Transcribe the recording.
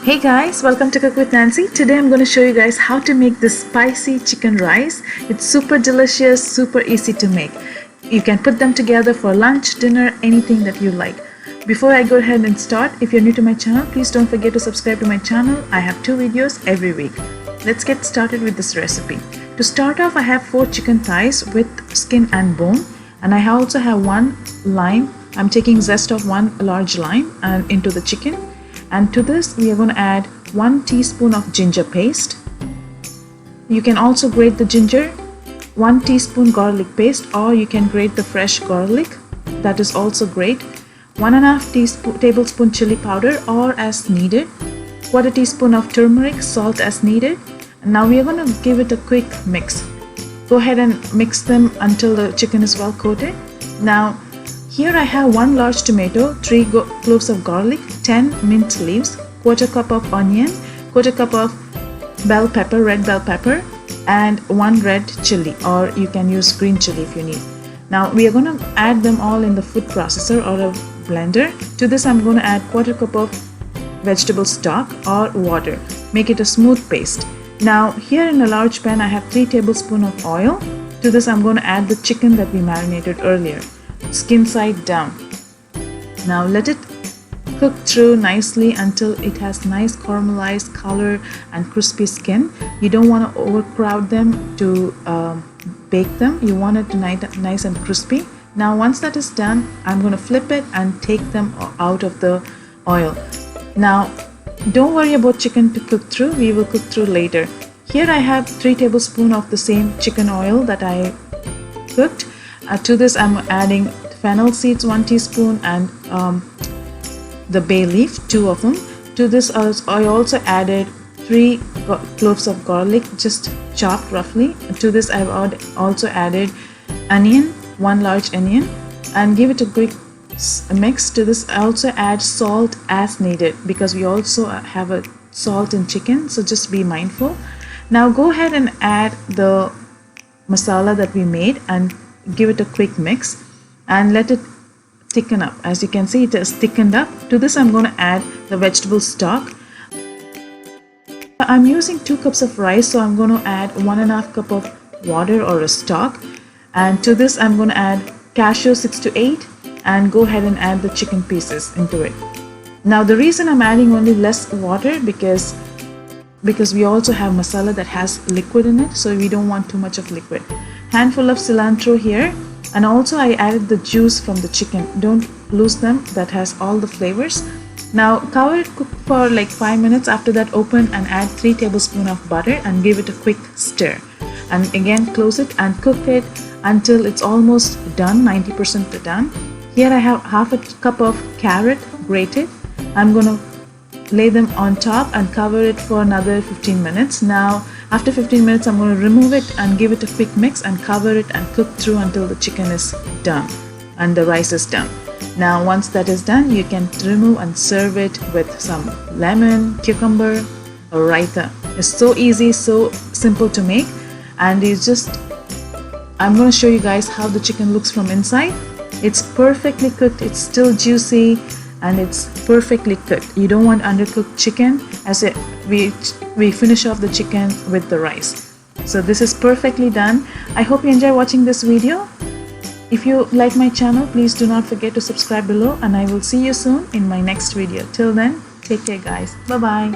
Hey guys, welcome to Cook with Nancy. Today I'm going to show you guys how to make this spicy chicken rice. It's super delicious, super easy to make. You can put them together for lunch, dinner, anything that you like. Before I go ahead and start, if you're new to my channel, please don't forget to subscribe to my channel. I have 2 videos every week. Let's get started with this recipe. To start off, I have 4 chicken thighs with skin and bone, and I also have 1 lime. I'm taking zest of 1 large lime and into the chicken. And to this we are going to add 1 teaspoon of ginger paste. You can also grate the ginger, 1 teaspoon garlic paste, or you can grate the fresh garlic, that is also great. 1.5 tablespoon chili powder or as needed, 1/4 teaspoon of turmeric, salt as needed. And now we are going to give it a quick mix. Go ahead and mix them until the chicken is well coated. Now here I have 1 large tomato, 3 cloves of garlic, 10 mint leaves, 1/4 cup of onion, 1/4 cup of bell pepper, red bell pepper, and 1 red chili, or you can use green chili if you need. Now we are going to add them all in the food processor or a blender. To this I'm going to add 1/4 cup of vegetable stock or water. Make it a smooth paste. Now here in a large pan I have 3 tablespoons of oil. To this I'm going to add the chicken that we marinated earlier, skin side down. Now let it cook through nicely until it has nice caramelized color and crispy skin. You don't want to overcrowd them to bake them. You want it to nice and crispy. Now once that is done, I'm going to flip it and take them out of the oil. Now don't worry about chicken to cook through. We will cook through later. Here I have 3 tablespoons of the same chicken oil that I cooked. To this I'm adding fennel seeds 1 teaspoon and the bay leaf, 2 of them. To this I also added 3 cloves of garlic, just chopped roughly. To this I've also added onion, 1 large onion, and give it a quick mix. To this I also add salt as needed because we also have a salt in chicken, so just be mindful. Now go ahead and add the masala that we made and give it a quick mix and let it thicken up. As you can see, it has thickened up. To this I'm going to add the vegetable stock. I'm using 2 cups of rice, so I'm going to add 1.5 cup of water or a stock. And to this I'm going to add cashew 6 to 8 and go ahead and add the chicken pieces into it. Now the reason I'm adding only less water because we also have masala that has liquid in it, so we don't want too much of liquid. Handful of cilantro here, and also I added the juice from the chicken. Don't lose them, that has all the flavors. Now cover it, cook for like 5 minutes. After that open and add 3 tablespoons of butter and give it a quick stir, and again close it and cook it until it's almost done, 90% done. Here I have 1/2 cup of carrot grated. I'm gonna lay them on top and cover it for another 15 minutes. Now after 15 minutes I'm going to remove it and give it a quick mix and cover it and cook through until the chicken is done and the rice is done. Now once that is done, you can remove and serve it with some lemon, cucumber, or raita. It's so easy, so simple to make, and I'm going to show you guys how the chicken looks from inside. It's perfectly cooked, it's still juicy, and it's perfectly cooked. You don't want undercooked chicken, as we finish off the chicken with the rice. So this is perfectly done. I hope you enjoy watching this video. If you like my channel, please do not forget to subscribe below, and I will see you soon in my next video. Till then, take care guys. Bye bye.